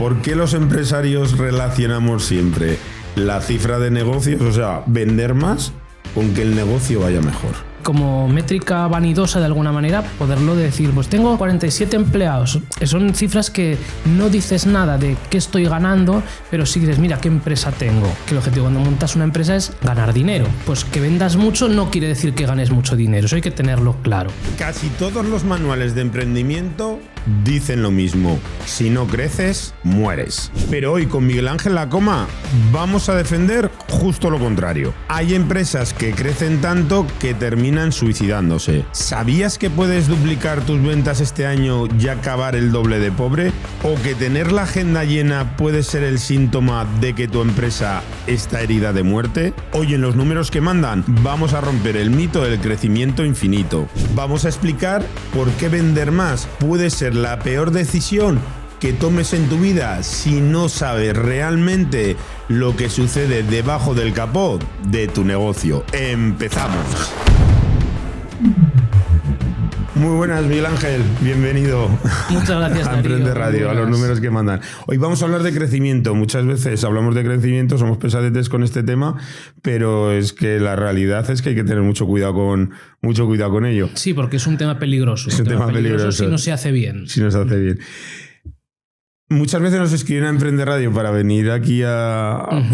¿Por qué los empresarios relacionamos siempre la cifra de negocios, o sea, vender más, con que el negocio vaya mejor? Como métrica vanidosa de alguna manera, poderlo decir, pues tengo 47 empleados. Son cifras que no dices nada de qué estoy ganando, pero sí dices, mira, qué empresa tengo. Que el objetivo cuando montas una empresa es ganar dinero. Pues que vendas mucho no quiere decir que ganes mucho dinero, eso hay que tenerlo claro. Casi todos los manuales de emprendimiento dicen lo mismo: si no creces, mueres. Pero hoy con Miguel Ángel Lacoma vamos a defender justo lo contrario. Hay empresas que crecen tanto que terminan suicidándose. ¿Sabías que puedes duplicar tus ventas este año y acabar el doble de pobre? ¿O que tener la agenda llena puede ser el síntoma de que tu empresa está herida de muerte? Hoy en Los Números que Mandan vamos a romper el mito del crecimiento infinito. Vamos a explicar por qué vender más puede ser la peor decisión que tomes en tu vida si no sabes realmente lo que sucede debajo del capó de tu negocio. ¡Empezamos! Muy buenas, Miguel Ángel, bienvenido. Muchas gracias, a Emprende Radio, a Los Números que Mandan. Hoy vamos a hablar de crecimiento. Muchas veces hablamos de crecimiento, somos pesadetes con este tema, pero es que la realidad es que hay que tener mucho cuidado con ello. Sí, porque es un tema peligroso. Es un tema peligroso si no se hace bien. Si no se hace bien. Muchas veces nos escriben a Emprende Radio para venir aquí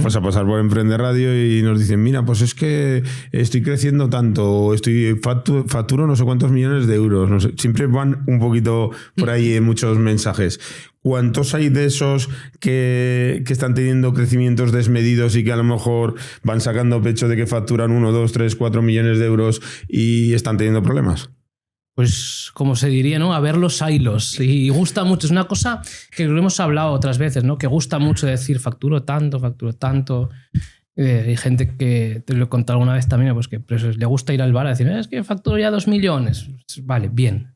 pues a pasar por Emprende Radio y nos dicen, mira, pues es que estoy creciendo tanto, facturo no sé cuántos millones de euros. No sé, siempre van un poquito por ahí en muchos mensajes. ¿Cuántos hay de esos que están teniendo crecimientos desmedidos y que a lo mejor van sacando pecho de que facturan 1, 2, 3, 4 millones de euros y están teniendo problemas? Pues como se diría, ¿no? A ver los hilos. Y gusta mucho. Es una cosa que lo hemos hablado otras veces, ¿no? Que gusta mucho decir facturo tanto. Hay gente que, te lo he contado alguna vez también, pues que pues, le gusta ir al bar a decir, es que facturo ya 2 millones. Vale, bien,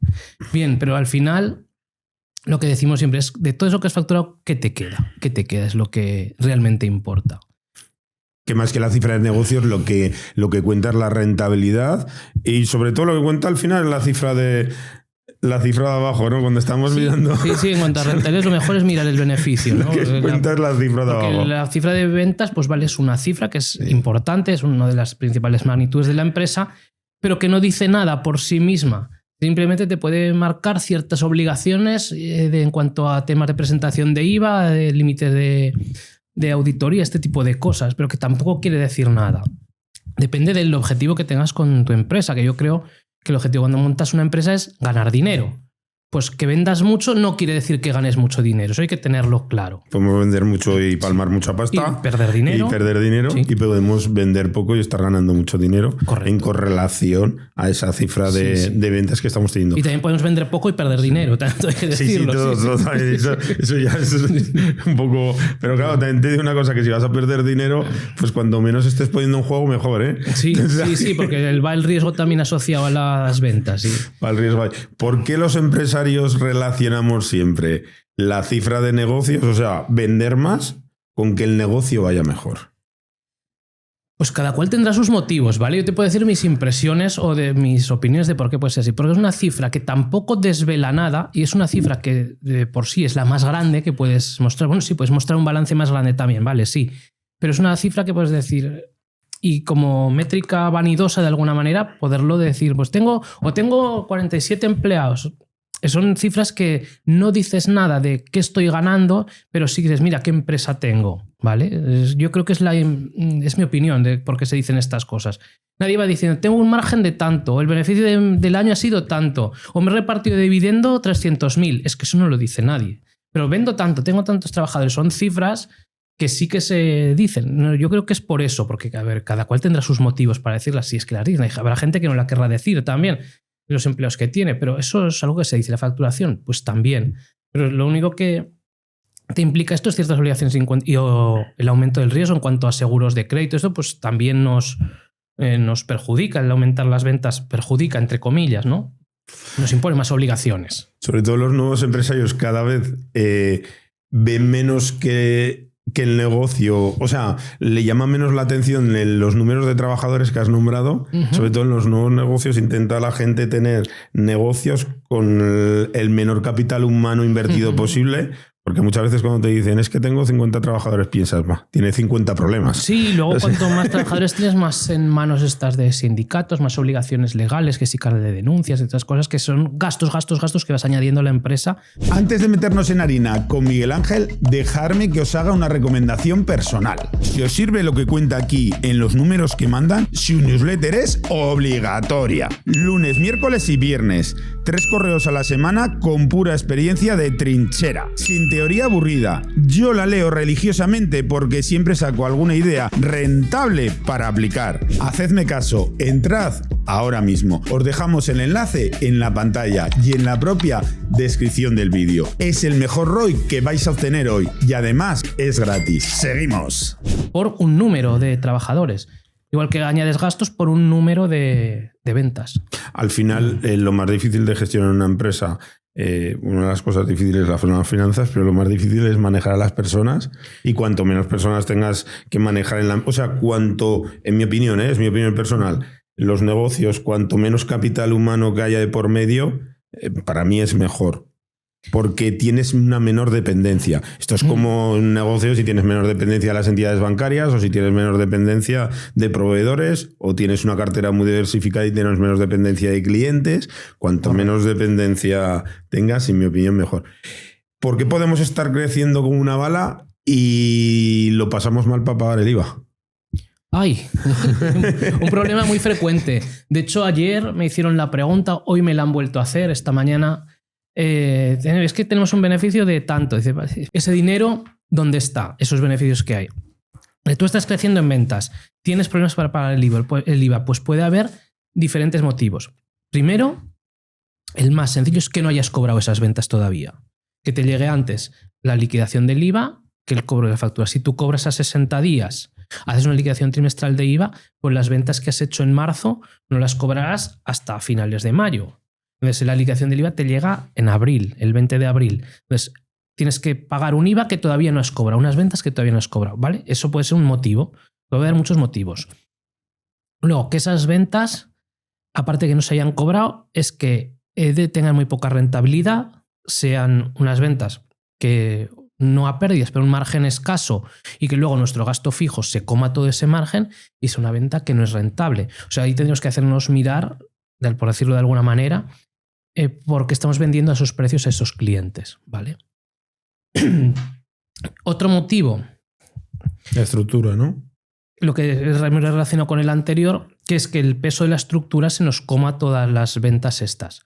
pero al final lo que decimos siempre es, de todo eso que has facturado, ¿qué te queda? ¿Qué te queda? Es lo que realmente importa. Que más que la cifra de negocios, lo que cuenta es la rentabilidad y sobre todo lo que cuenta al final es la cifra de abajo, ¿no? Cuando estamos mirando... Sí, en cuanto a rentabilidad lo mejor es mirar el beneficio, ¿no? Lo que cuenta es la cifra de abajo. La cifra de ventas, pues vale, es una cifra que es importante, es una de las principales magnitudes de la empresa, pero que no dice nada por sí misma. Simplemente te puede marcar ciertas obligaciones en cuanto a temas de presentación de IVA, de límites de auditoría, este tipo de cosas, pero que tampoco quiere decir nada. Depende del objetivo que tengas con tu empresa, que yo creo que el objetivo cuando montas una empresa es ganar dinero. Pues que vendas mucho no quiere decir que ganes mucho dinero, eso hay que tenerlo claro. Podemos vender mucho y palmar mucha pasta. Y perder dinero. Sí. Y podemos vender poco y estar ganando mucho dinero. Correcto. En correlación a esa cifra de ventas que estamos teniendo. Y también podemos vender poco y perder dinero, tanto hay que decirlo. Eso ya es un poco... Pero claro, también te digo una cosa, que si vas a perder dinero, pues cuando menos estés poniendo en juego, mejor, ¿eh? Sí, porque va el riesgo también asociado a las ventas. Sí. Va el riesgo. ¿Por qué los empresarios relacionamos siempre la cifra de negocios, o sea, vender más, con que el negocio vaya mejor? Pues cada cual tendrá sus motivos, ¿vale? Yo te puedo decir mis impresiones o de mis opiniones de por qué puede ser así. Porque es una cifra que tampoco desvela nada y es una cifra que por sí es la más grande que puedes mostrar. Bueno, sí, puedes mostrar un balance más grande también, ¿vale? Sí. Pero es una cifra que puedes decir... Y como métrica vanidosa de alguna manera, poderlo decir, pues tengo 47 empleados. Son cifras que no dices nada de qué estoy ganando, pero sí dices, mira, qué empresa tengo, ¿vale? Yo creo que es mi opinión de por qué se dicen estas cosas. Nadie va diciendo, tengo un margen de tanto, o el beneficio del año ha sido tanto, o me he repartido de dividendo 300.000. Es que eso no lo dice nadie. Pero vendo tanto, tengo tantos trabajadores, son cifras que sí que se dicen. Yo creo que es por eso, porque a ver, cada cual tendrá sus motivos para decirlas, si es que las dicen. Habrá gente que no la querrá decir también, los empleos que tiene, pero eso es algo que se dice. La facturación, pues también. Pero lo único que te implica esto es ciertas obligaciones y el aumento del riesgo en cuanto a seguros de crédito. Esto pues también nos perjudica. El aumentar las ventas perjudica, entre comillas, ¿no? Nos impone más obligaciones. Sobre todo los nuevos empresarios cada vez ven menos que el negocio, o sea, le llama menos la atención los números de trabajadores que has nombrado. Sobre todo en los nuevos negocios intenta la gente tener negocios con el menor capital humano invertido posible, Porque muchas veces cuando te dicen es que tengo 50 trabajadores, piensas, tiene 50 problemas. Sí, luego cuanto más trabajadores tienes, más en manos estás de sindicatos, más obligaciones legales, que sí, carga de denuncias y otras cosas que son gastos que vas añadiendo a la empresa. Antes de meternos en harina con Miguel Ángel, dejadme que os haga una recomendación personal. Si os sirve lo que cuenta aquí en los números que mandan, su newsletter es obligatoria. Lunes, miércoles y viernes. 3 correos a la semana con pura experiencia de trinchera. Sin teoría aburrida. Yo la leo religiosamente porque siempre saco alguna idea rentable para aplicar. Hacedme caso, entrad ahora mismo. Os dejamos el enlace en la pantalla y en la propia descripción del vídeo. Es el mejor ROI que vais a obtener hoy y además es gratis. Seguimos. Por un número de trabajadores. Igual que añades gastos por un número de ventas. Al final, lo más difícil de gestionar una empresa, una de las cosas difíciles son las finanzas, pero lo más difícil es manejar a las personas, y cuanto menos personas tengas que manejar o sea, cuanto, en mi opinión, es mi opinión personal, los negocios, cuanto menos capital humano que haya de por medio, para mí es mejor. Porque tienes una menor dependencia. Esto es como un negocio si tienes menor dependencia de las entidades bancarias, o si tienes menor dependencia de proveedores, o tienes una cartera muy diversificada y tienes menos dependencia de clientes. Cuanto menos dependencia tengas, en mi opinión, mejor. ¿Por qué podemos estar creciendo como una bala y lo pasamos mal para pagar el IVA? ¡Ay! Un problema muy frecuente. De hecho, ayer me hicieron la pregunta, hoy me la han vuelto a hacer, esta mañana. Es que tenemos un beneficio de tanto. Dice, ese dinero, ¿dónde está? Esos beneficios que hay. Tú estás creciendo en ventas, tienes problemas para pagar el IVA. Pues puede haber diferentes motivos. Primero, el más sencillo es que no hayas cobrado esas ventas todavía. Que te llegue antes la liquidación del IVA que el cobro de la factura. Si tú cobras a 60 días, haces una liquidación trimestral de IVA, pues las ventas que has hecho en marzo no las cobrarás hasta finales de mayo. Entonces, la liquidación del IVA te llega en abril, el 20 de abril. Entonces, tienes que pagar un IVA que todavía no has cobrado, unas ventas que todavía no has cobrado, ¿vale? Eso puede ser un motivo. Puede haber muchos motivos. Luego, que esas ventas, aparte de que no se hayan cobrado, es que tengan muy poca rentabilidad, sean unas ventas que no a pérdidas, pero un margen escaso, y que luego nuestro gasto fijo se coma todo ese margen, y es una venta que no es rentable. O sea, ahí tendríamos que hacernos mirar, por decirlo de alguna manera, porque estamos vendiendo a esos precios a esos clientes, ¿vale? Otro motivo. La estructura, ¿no? Lo que es relacionado con el anterior, que es que el peso de la estructura se nos coma todas las ventas estas.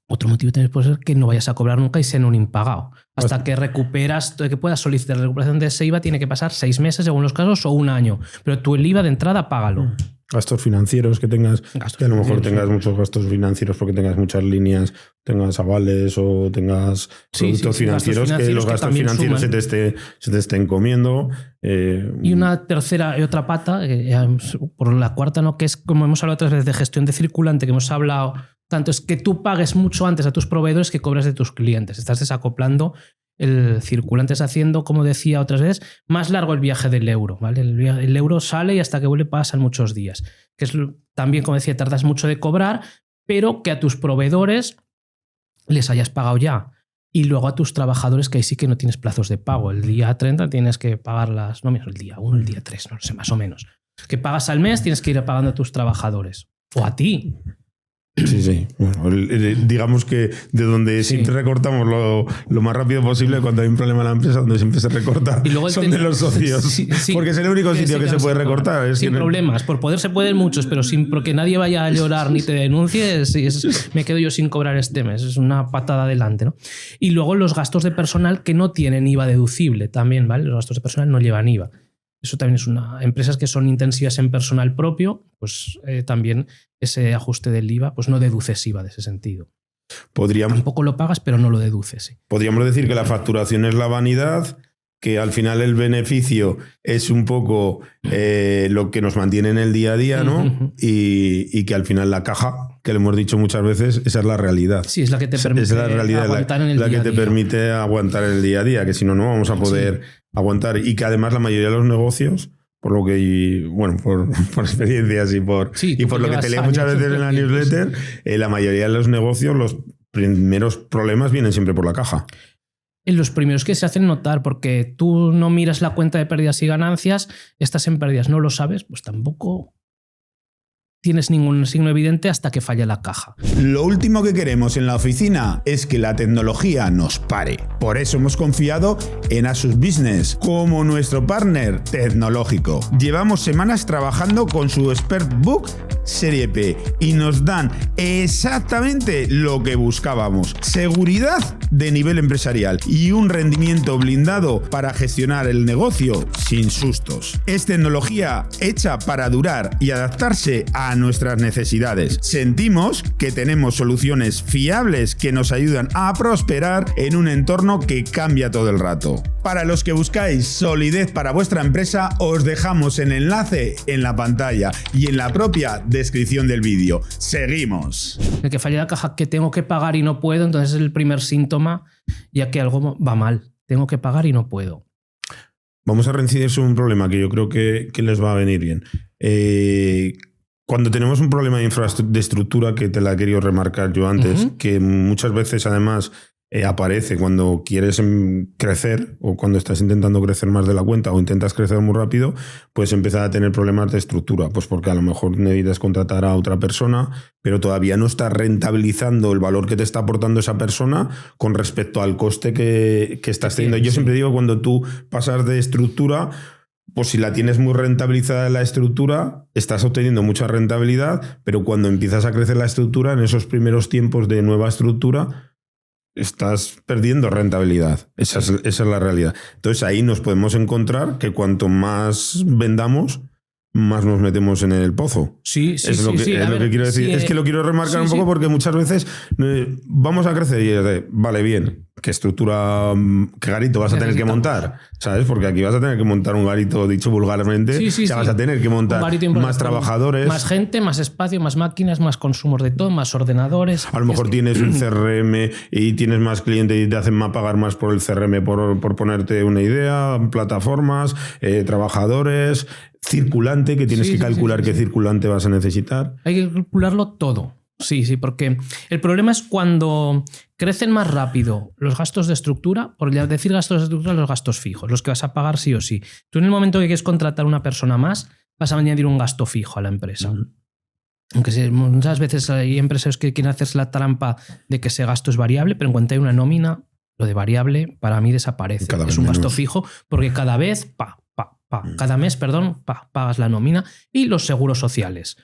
Otro motivo también puede ser que no vayas a cobrar nunca y sean un impagado. Hasta que recuperas, que puedas solicitar la recuperación de ese IVA, tiene que pasar 6 meses según los casos o un año. Pero tú el IVA de entrada págalo. Gastos financieros que tengas, que a lo mejor tengas muchos gastos financieros porque tengas muchas líneas, tengas avales o tengas productos financieros, que los gastos financieros se te estén comiendo. Y una tercera y otra pata, por la cuarta, ¿no? Que es, como hemos hablado otras veces, de gestión de circulante, que hemos hablado tanto, es que tú pagues mucho antes a tus proveedores que cobres de tus clientes. Estás desacoplando el circulante, es haciendo, como decía otras veces, más largo el viaje del euro, ¿vale? El euro sale y hasta que vuelve pasan muchos días. Que es también, como decía, tardas mucho de cobrar, pero que a tus proveedores les hayas pagado ya. Y luego a tus trabajadores, que ahí sí que no tienes plazos de pago. El día 30 tienes que pagarlas, no menos el día 1, el día 3, no sé, más o menos. Que pagas al mes, tienes que ir pagando a tus trabajadores. O a ti. Sí. Bueno, digamos que de donde siempre recortamos lo más rápido posible cuando hay un problema en la empresa, donde siempre se recorta, son de los socios. Sí. Porque es el único sitio que se puede recortar. Sin problemas. Por poder se pueden muchos, pero sin porque nadie vaya a llorar ni te denuncie, me quedo yo sin cobrar este mes. Es una patada adelante, ¿no? Y luego los gastos de personal que no tienen IVA deducible también, ¿vale? Los gastos de personal no llevan IVA. Eso también es empresas que son intensivas en personal propio, pues también ese ajuste del IVA, pues no deduces IVA de ese sentido. Tampoco lo pagas, pero no lo deduces. Sí. Podríamos decir que la facturación es la vanidad, que al final el beneficio es un poco lo que nos mantiene en el día a día, ¿no? Y que al final la caja, que le hemos dicho muchas veces, esa es la realidad. Sí, es la que te permite aguantar en el día a día. La que te permite aguantar el día a día, que si no, no vamos a poder aguantar. Y que además la mayoría de los negocios, por lo que, bueno, por experiencias y por lo que te leo muchas veces en la newsletter, la mayoría de los negocios, los primeros problemas vienen siempre por la caja. en los primeros que se hacen notar, porque tú no miras la cuenta de pérdidas y ganancias, estás en pérdidas, no lo sabes, pues tampoco tienes ningún signo evidente hasta que falla la caja. Lo último que queremos en la oficina es que la tecnología nos pare. Por eso hemos confiado en Asus Business como nuestro partner tecnológico. Llevamos semanas trabajando con su ExpertBook Serie P y nos dan exactamente lo que buscábamos. Seguridad de nivel empresarial y un rendimiento blindado para gestionar el negocio sin sustos. Es tecnología hecha para durar y adaptarse a nuestras necesidades. Sentimos que tenemos soluciones fiables que nos ayudan a prosperar en un entorno que cambia todo el rato. Para los que buscáis solidez para vuestra empresa, os dejamos el enlace en la pantalla y en la propia descripción del vídeo. Seguimos. El que falle la caja, que tengo que pagar y no puedo, entonces es el primer síntoma, ya que algo va mal. Tengo que pagar y no puedo. Vamos a reincidir sobre un problema que yo creo que les va a venir bien. Cuando tenemos un problema de infraestructura, que te la he querido remarcar yo antes, que muchas veces además aparece cuando quieres crecer o cuando estás intentando crecer más de la cuenta o intentas crecer muy rápido, pues empiezas a tener problemas de estructura, pues porque a lo mejor necesitas contratar a otra persona, pero todavía no estás rentabilizando el valor que te está aportando esa persona con respecto al coste que estás teniendo. Yo siempre digo, cuando tú pasas de estructura, pues si la tienes muy rentabilizada la estructura, estás obteniendo mucha rentabilidad, pero cuando empiezas a crecer la estructura, en esos primeros tiempos de nueva estructura, estás perdiendo rentabilidad. Esa es la realidad. Entonces ahí nos podemos encontrar que cuanto más vendamos, más nos metemos en el pozo. Sí. Es lo que quiero decir. Es que lo quiero remarcar un poco porque muchas veces vamos a crecer y vale, bien, ¿qué estructura, qué garito vas a tener que montar? ¿Sabes? Porque aquí vas a tener que montar un garito, dicho vulgarmente, vas a tener que montar más trabajadores. Más gente, más espacio, más máquinas, más consumos de todo, más ordenadores. A lo mejor tienes un CRM y tienes más clientes y te hacen pagar más por el CRM por ponerte una idea, plataformas, trabajadores, circulante, que tienes que calcular qué circulante vas a necesitar. Hay que calcularlo todo. Sí, porque el problema es cuando crecen más rápido los gastos de estructura, por decir gastos de estructura, los gastos fijos, los que vas a pagar sí o sí. Tú en el momento que quieres contratar una persona más, vas a añadir un gasto fijo a la empresa. Aunque muchas veces hay empresarios que quieren hacerse la trampa de que ese gasto es variable, pero en cuanto hay una nómina, lo de variable para mí desaparece. Es un gasto fijo porque cada vez, cada mes, pagas la nómina y los seguros sociales.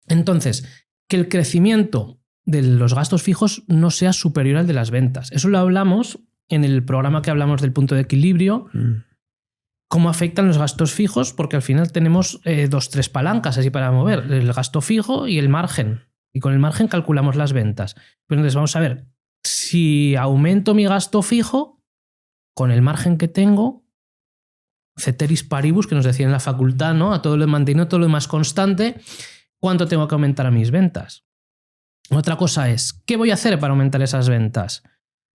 Entonces, que el crecimiento de los gastos fijos no sea superior al de las ventas. Eso lo hablamos en el programa que hablamos del punto de equilibrio, cómo afectan los gastos fijos, porque al final tenemos 2-3 palancas así para mover, el gasto fijo y el margen. Y con el margen calculamos las ventas. Pero entonces vamos a ver, si aumento mi gasto fijo, con el margen que tengo, ceteris paribus, que nos decían en la facultad, ¿no? A todo lo mantenido, todo lo demás constante, ¿cuánto tengo que aumentar a mis ventas? Otra cosa es, ¿qué voy a hacer para aumentar esas ventas?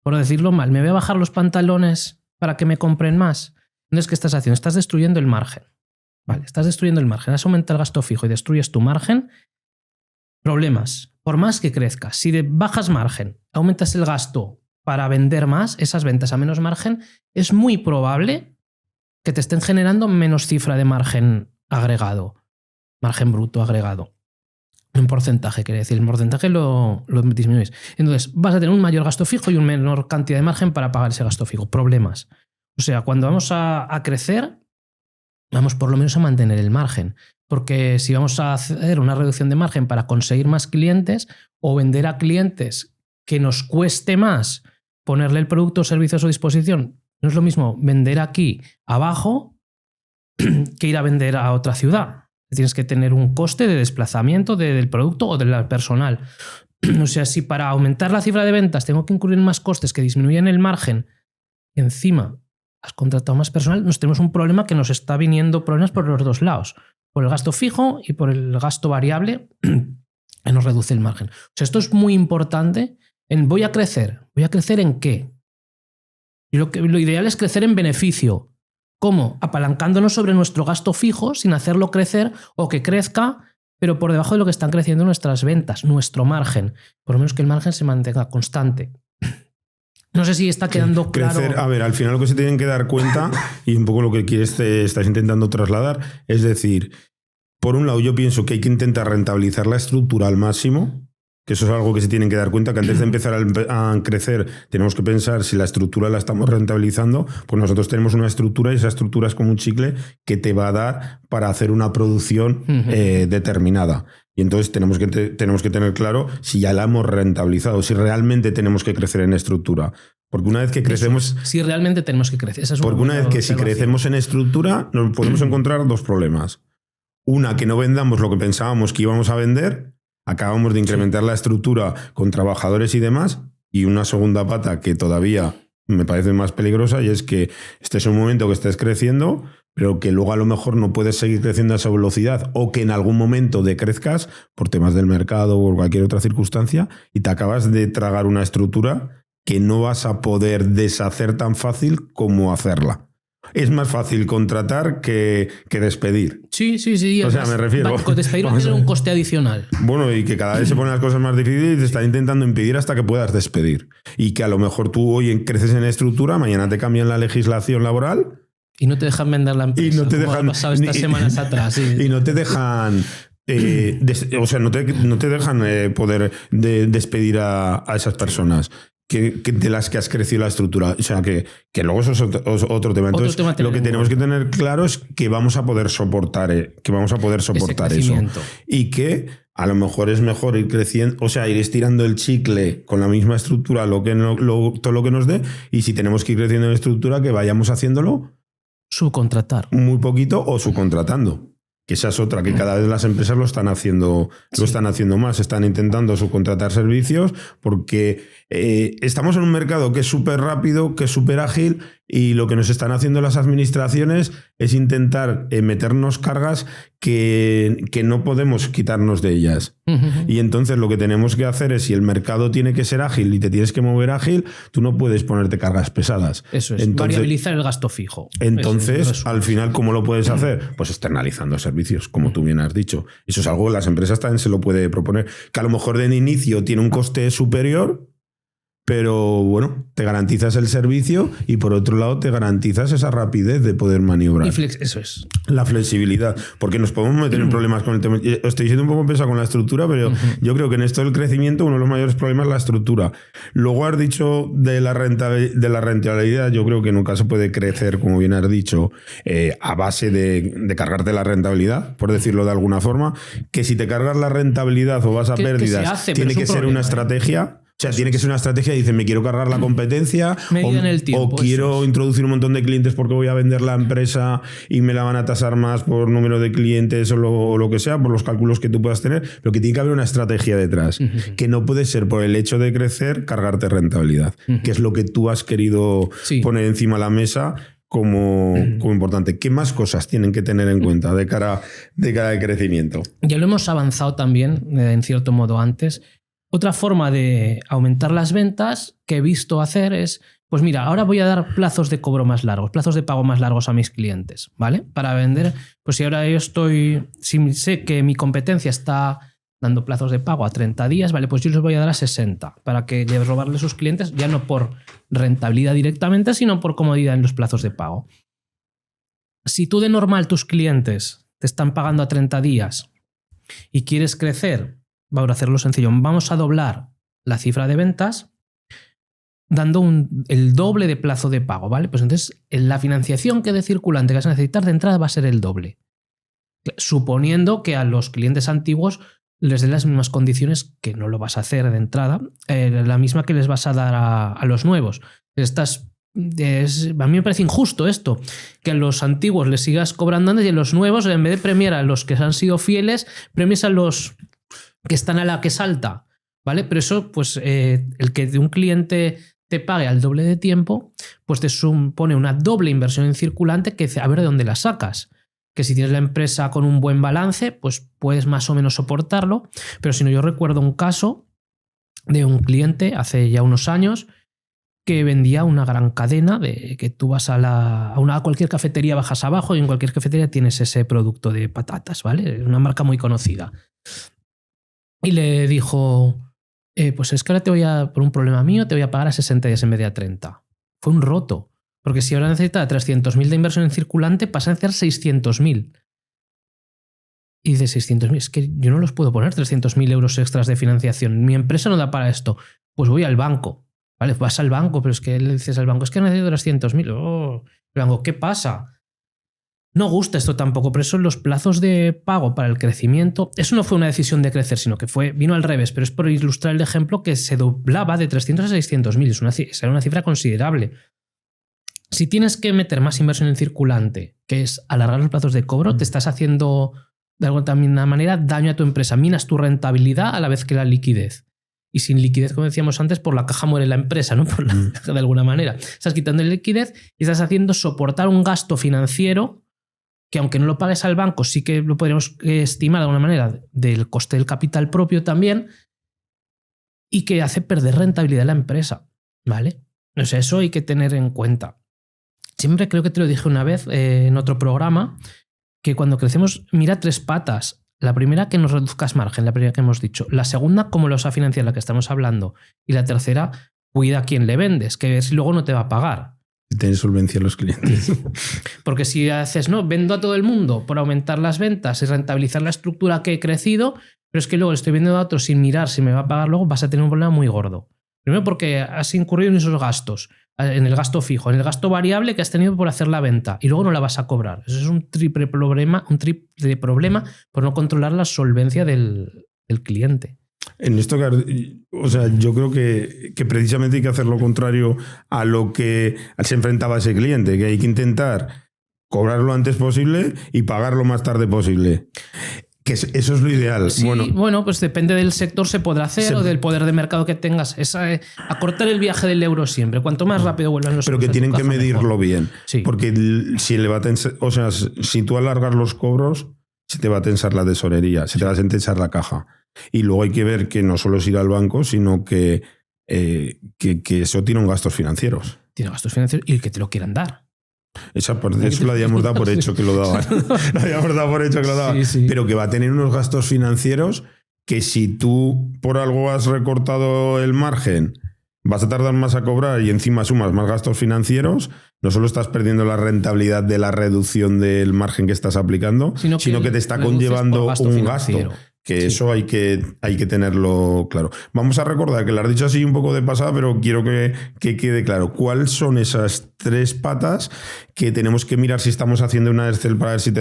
Por decirlo mal, ¿me voy a bajar los pantalones para que me compren más? Entonces, ¿qué estás haciendo? Estás destruyendo el margen. Vale, estás destruyendo el margen. Has aumentado el gasto fijo y destruyes tu margen. Problemas. Por más que crezcas, si bajas margen, aumentas el gasto para vender más, esas ventas a menos margen, es muy probable que te estén generando menos cifra de margen agregado. Margen bruto agregado. Un porcentaje, quiere decir, el porcentaje lo disminuyes. Entonces, vas a tener un mayor gasto fijo y una menor cantidad de margen para pagar ese gasto fijo. Problemas. O sea, cuando vamos a crecer, vamos por lo menos a mantener el margen. Porque si vamos a hacer una reducción de margen para conseguir más clientes o vender a clientes que nos cueste más ponerle el producto o servicio a su disposición, no es lo mismo vender aquí abajo que ir a vender a otra ciudad. Tienes que tener un coste de desplazamiento del producto o del personal. O sea, si para aumentar la cifra de ventas tengo que incurrir más costes que disminuyen el margen, encima has contratado más personal, nos tenemos un problema que nos está viniendo problemas por los dos lados. Por el gasto fijo y por el gasto variable que nos reduce el margen. O sea, esto es muy importante. ¿Voy a crecer? ¿Voy a crecer en qué? Y lo ideal es crecer en beneficio. ¿Cómo? Apalancándonos sobre nuestro gasto fijo sin hacerlo crecer o que crezca, pero por debajo de lo que están creciendo nuestras ventas, nuestro margen. Por lo menos que el margen se mantenga constante. No sé si está quedando claro. Crecer, a ver, al final lo que se tienen que dar cuenta, y un poco lo que estás intentando trasladar, es decir, por un lado yo pienso que hay que intentar rentabilizar la estructura al máximo, que eso es algo que se tienen que dar cuenta, que antes de empezar a crecer tenemos que pensar si la estructura la estamos rentabilizando, pues nosotros tenemos una estructura y esa estructura es como un chicle que te va a dar para hacer una producción determinada. Y entonces tenemos que tener claro si ya la hemos rentabilizado, si realmente tenemos que crecer en estructura. Porque una vez que crecemos... Si realmente tenemos que crecer. Esa es porque una vez que si crecemos en estructura nos podemos encontrar dos problemas. Una, que no vendamos lo que pensábamos que íbamos a vender. Acabamos de incrementar la estructura con trabajadores y demás. Y una segunda pata que todavía me parece más peligrosa, y es que este es un momento que estés creciendo, pero que luego a lo mejor no puedes seguir creciendo a esa velocidad, o que en algún momento decrezcas por temas del mercado o cualquier otra circunstancia y te acabas de tragar una estructura que no vas a poder deshacer tan fácil como hacerla. Es más fácil contratar que despedir. Sí. O sea, me refiero... Despedir va a tener un coste adicional. Bueno, y que cada vez se ponen las cosas más difíciles y te están intentando impedir hasta que puedas despedir. Y que a lo mejor tú hoy creces en estructura, mañana te cambian la legislación laboral... Y no te dejan vender la empresa. Y no te dejan... ha pasado estas semanas atrás. Sí. Y no te dejan... o sea, no te dejan poder despedir a esas personas. De las que has crecido la estructura. O sea, que luego eso es otro tema. Entonces, lo que tenemos que tener claro es que vamos a poder soportar, eso. Y que a lo mejor es mejor ir creciendo, o sea, ir estirando el chicle con la misma estructura, todo lo que nos dé, y si tenemos que ir creciendo en estructura, que vayamos haciéndolo. Subcontratar. Muy poquito o subcontratando. Que esa es otra, que cada vez las empresas lo están haciendo más, están intentando subcontratar servicios porque estamos en un mercado que es súper rápido, que es súper ágil, y lo que nos están haciendo las administraciones es intentar meternos cargas que no podemos quitarnos de ellas. Y entonces lo que tenemos que hacer es, si el mercado tiene que ser ágil y te tienes que mover ágil, tú no puedes ponerte cargas pesadas. Eso es, entonces, variabilizar el gasto fijo. Entonces, al final, ¿cómo lo puedes hacer? Pues externalizando servicios, como tú bien has dicho. Eso es algo que las empresas también se lo puede proponer. Que a lo mejor de inicio tiene un coste superior, pero bueno, te garantizas el servicio y por otro lado te garantizas esa rapidez de poder maniobrar. Eso es. La flexibilidad, porque nos podemos meter en problemas con el tema. Estoy siendo un poco pesado con la estructura, pero yo creo que en esto del crecimiento uno de los mayores problemas es la estructura. Luego has dicho de la rentabilidad, yo creo que nunca se puede crecer, como bien has dicho, a base de cargarte la rentabilidad, por decirlo de alguna forma, que si te cargas la rentabilidad o vas a pérdidas, tiene que ser una estrategia. O sea, tiene que ser una estrategia y dicen, me quiero cargar la competencia o quiero introducir un montón de clientes porque voy a vender la empresa y me la van a tasar más por número de clientes o lo que sea, por los cálculos que tú puedas tener, pero que tiene que haber una estrategia detrás, que no puede ser por el hecho de crecer cargarte rentabilidad, que es lo que tú has querido poner encima de la mesa como importante. ¿Qué más cosas tienen que tener en cuenta de cara al crecimiento? Ya lo hemos avanzado también, en cierto modo, antes. Otra forma de aumentar las ventas que he visto hacer es, pues mira, ahora voy a dar plazos de cobro más largos, plazos de pago más largos a mis clientes, ¿vale? Para vender, pues si ahora si sé que mi competencia está dando plazos de pago a 30 días, ¿vale? Pues yo les voy a dar a 60 para que robarle a sus clientes, ya no por rentabilidad directamente, sino por comodidad en los plazos de pago. Si tú de normal tus clientes te están pagando a 30 días y quieres crecer, vamos a hacerlo sencillo. Vamos a doblar la cifra de ventas dando el doble de plazo de pago, ¿vale? Pues entonces la financiación que de circulante que vas a necesitar de entrada va a ser el doble. Suponiendo que a los clientes antiguos les den las mismas condiciones, que no lo vas a hacer de entrada, la misma que les vas a dar a los nuevos. A mí me parece injusto esto, que a los antiguos les sigas cobrando antes y a los nuevos, en vez de premiar a los que han sido fieles, premies a los que están a la que salta, ¿vale? Pero eso, pues, el que de un cliente te pague al doble de tiempo, pues te supone una doble inversión en circulante que a ver de dónde la sacas. Que si tienes la empresa con un buen balance, pues puedes más o menos soportarlo. Pero si no, yo recuerdo un caso de un cliente hace ya unos años que vendía una gran cadena de que tú vas a cualquier cafetería, bajas abajo y en cualquier cafetería tienes ese producto de patatas, ¿vale? Una marca muy conocida. Y le dijo, pues es que ahora por un problema mío, te voy a pagar a 60 días en vez de a 30. Fue un roto. Porque si ahora necesita 300.000 de inversión en circulante, pasa a necesitar 600.000. Y de 600.000, es que yo no los puedo poner 300.000 euros extras de financiación. Mi empresa no da para esto. Pues voy al banco. Vale, vas al banco, pero es que le dices al banco, es que necesito 300.000. Oh, el banco, ¿qué pasa? No gusta esto tampoco, pero eso los plazos de pago para el crecimiento, eso no fue una decisión de crecer, sino que vino al revés, pero es por ilustrar el ejemplo que se doblaba de 300 a 600.000. Era una cifra considerable. Si tienes que meter más inversión en circulante, que es alargar los plazos de cobro, te estás haciendo de alguna manera daño a tu empresa. Minas tu rentabilidad a la vez que la liquidez. Y sin liquidez, como decíamos antes, por la caja muere la empresa, ¿no? Por la caja, de alguna manera. Estás quitando la liquidez y estás haciendo soportar un gasto financiero que, aunque no lo pagues al banco, sí que lo podríamos estimar de alguna manera del coste del capital propio también, y que hace perder rentabilidad a la empresa, ¿vale? O sea, eso hay que tener en cuenta. Siempre creo que te lo dije una vez en otro programa, que cuando crecemos, mira 3 patas. La primera, que nos reduzcas margen, la primera que hemos dicho. La segunda, cómo lo vas a financiar, la que estamos hablando. Y la tercera, cuida a quién le vendes, que si luego no te va a pagar. Tener solvencia a los clientes. Porque si haces, no, vendo a todo el mundo por aumentar las ventas y rentabilizar la estructura que he crecido, pero es que luego le estoy vendiendo a otros sin mirar si me va a pagar luego, vas a tener un problema muy gordo. Primero porque has incurrido en esos gastos, en el gasto fijo, en el gasto variable que has tenido por hacer la venta, y luego no la vas a cobrar. Eso es un triple problema por no controlar la solvencia del cliente. En esto, o sea, yo creo que precisamente hay que hacer lo contrario a lo que se enfrentaba ese cliente, que hay que intentar cobrar lo antes posible y pagar lo más tarde posible. Que eso es lo ideal. Sí, bueno, pues depende del sector se podrá hacer o del poder de mercado que tengas. Es acortar el viaje del euro siempre. Cuanto más rápido vuelvan los euros. Pero que tienen que medirlo mejor. Bien. Sí. Porque si le va a tensar, o sea, si tú alargas los cobros, se te va a tensar la tesorería, se te va a tensar la caja. Y luego hay que ver que no solo es ir al banco, sino que eso tiene gastos financieros. Tiene gastos financieros y que te lo quieran dar. Eso lo habíamos dado por hecho que lo daban. Lo habíamos dado por hecho que lo daban. Sí. Pero que va a tener unos gastos financieros que si tú por algo has recortado el margen, vas a tardar más a cobrar y encima sumas más gastos financieros, no solo estás perdiendo la rentabilidad de la reducción del margen que estás aplicando, sino que te está conllevando un gasto. Que sí. Eso hay que tenerlo claro. Vamos a recordar que lo has dicho así un poco de pasada, pero quiero que quede claro. ¿Cuáles son esas 3 patas que tenemos que mirar si estamos haciendo una Excel para ver si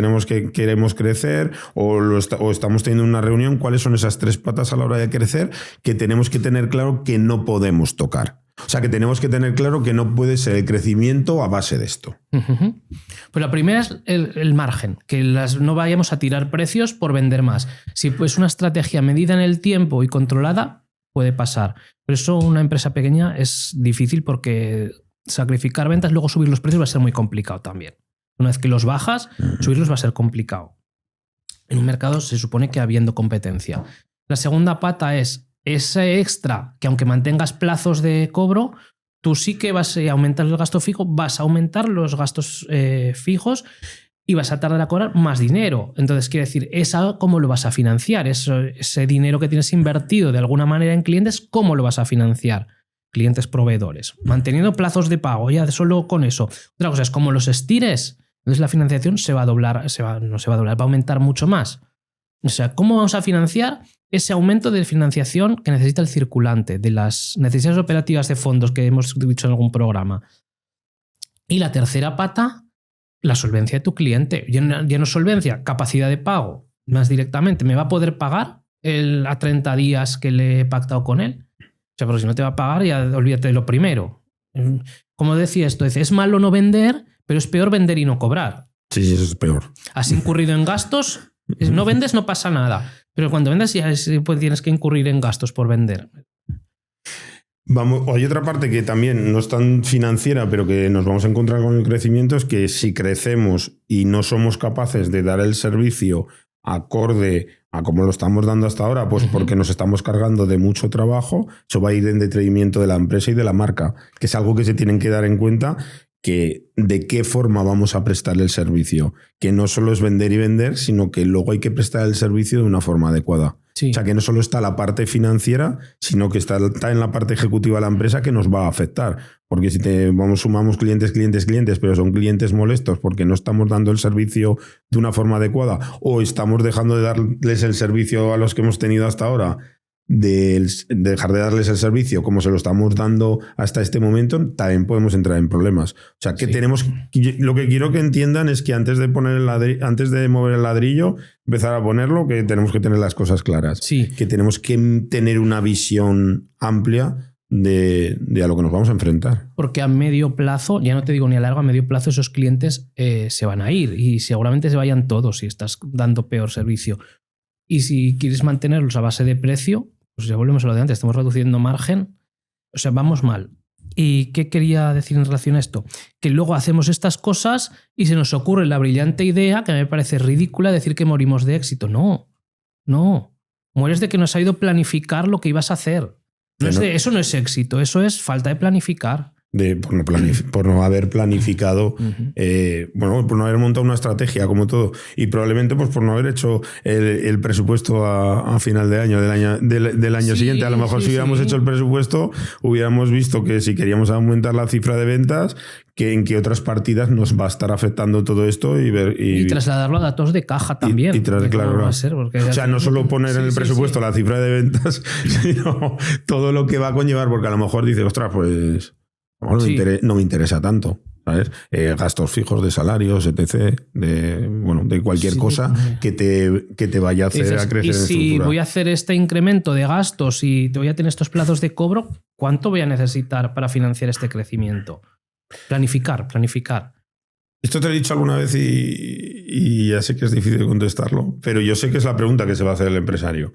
queremos crecer o estamos teniendo una reunión? ¿Cuáles son esas 3 patas a la hora de crecer que tenemos que tener claro que no podemos tocar? O sea, que tenemos que tener claro que no puede ser el crecimiento a base de esto. Pues la primera es el margen, que no vayamos a tirar precios por vender más. Si pues una estrategia medida en el tiempo y controlada, puede pasar. Pero eso una empresa pequeña es difícil porque sacrificar ventas, luego subir los precios va a ser muy complicado también. Una vez que los bajas, subirlos va a ser complicado. En un mercado se supone que habiendo competencia. La segunda pata es ese extra, que aunque mantengas plazos de cobro, tú sí que vas a aumentar el gasto fijo, vas a aumentar los gastos fijos y vas a tardar a cobrar más dinero. Entonces, quiere decir, ¿cómo lo vas a financiar? Ese dinero que tienes invertido de alguna manera en clientes, ¿cómo lo vas a financiar? Clientes proveedores. Manteniendo plazos de pago, ya solo con eso. Otra cosa es, como los estires, entonces la financiación se va a doblar, no se va a doblar, va a aumentar mucho más. O sea, ¿cómo vamos a financiar ese aumento de financiación que necesita el circulante, de las necesidades operativas de fondos que hemos dicho en algún programa? Y la tercera pata, la solvencia de tu cliente. Ya no solvencia, capacidad de pago. Más directamente, ¿me va a poder pagar a 30 días que le he pactado con él? O sea, pero si no te va a pagar, ya olvídate de lo primero. Como decía esto, es malo no vender, pero es peor vender y no cobrar. Sí, eso es peor. Has incurrido en gastos. No vendes, no pasa nada. Pero cuando vendes ya pues tienes que incurrir en gastos por vender. Hay otra parte que también no es tan financiera, pero que nos vamos a encontrar con el crecimiento, es que si crecemos y no somos capaces de dar el servicio acorde a como lo estamos dando hasta ahora, pues porque nos estamos cargando de mucho trabajo, eso va a ir en detrimento de la empresa y de la marca, que es algo que se tienen que dar en cuenta, que de qué forma vamos a prestar el servicio, que no solo es vender y vender, sino que luego hay que prestar el servicio de una forma adecuada. Sí. O sea, que no solo está la parte financiera, sino que está en la parte ejecutiva de la empresa que nos va a afectar. Porque si sumamos clientes, pero son clientes molestos porque no estamos dando el servicio de una forma adecuada o estamos dejando de darles el servicio a los que hemos tenido hasta ahora, de dejar de darles el servicio como se lo estamos dando hasta este momento, también podemos entrar en problemas. O sea, que lo que quiero que entiendan es que antes de mover el ladrillo, empezar a ponerlo, que tenemos que tener las cosas claras. Sí. Que tenemos que tener una visión amplia de a lo que nos vamos a enfrentar. Porque a medio plazo, ya no te digo ni a largo, a medio plazo esos clientes se van a ir y seguramente se vayan todos si estás dando peor servicio. Y si quieres mantenerlos a base de precio, pues ya volvemos a lo de antes, estamos reduciendo margen, o sea, vamos mal. ¿Y qué quería decir en relación a esto? Que luego hacemos estas cosas y se nos ocurre la brillante idea, que me parece ridícula, decir que morimos de éxito. No. Mueres de que no has sabido planificar lo que ibas a hacer. Eso no es éxito, eso es falta de planificar. Por no haber planificado, por no haber montado una estrategia como todo, y probablemente pues por no haber hecho el presupuesto a final de año del año siguiente. A lo mejor si hubiéramos hecho el presupuesto, hubiéramos visto que si queríamos aumentar la cifra de ventas, que en qué otras partidas nos va a estar afectando todo esto y trasladarlo a datos de caja también. Claro. Va a ser, o sea, no solo poner en el presupuesto la cifra de ventas, sino todo lo que va a conllevar, porque a lo mejor dice, ostras, pues no me interesa tanto, ¿sabes? Gastos fijos de salarios, etc. De cualquier cosa que te vaya a hacer a crecer en estructura. Si voy a hacer este incremento de gastos y te voy a tener estos plazos de cobro, ¿cuánto voy a necesitar para financiar este crecimiento? Planificar. Esto te lo he dicho alguna vez y ya sé que es difícil contestarlo, pero yo sé que es la pregunta que se va a hacer el empresario.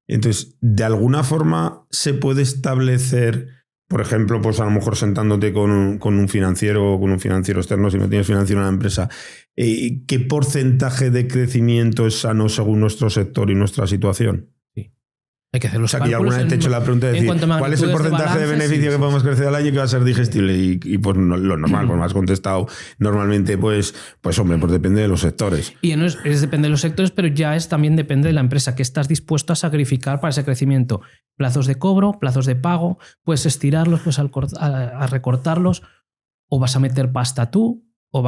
Entonces, de alguna forma se puede establecer, por ejemplo, pues a lo mejor sentándote con un financiero o con un financiero externo, si no tienes financiero en la empresa, ¿qué porcentaje de crecimiento es sano según nuestro sector y nuestra situación? Sí. Hay que hacer los cálculos. Alguna vez te he hecho la pregunta de decir, ¿cuál es el porcentaje de beneficio que podemos crecer al año que va a ser digestible? Y pues lo normal, pues me has contestado normalmente, pues hombre, pues depende de los sectores. Y no es depende de los sectores, pero también depende de la empresa, que estás dispuesto a sacrificar para ese crecimiento. Plazos de cobro, plazos de pago, puedes estirarlos, puedes a recortarlos, o vas a meter pasta tú, o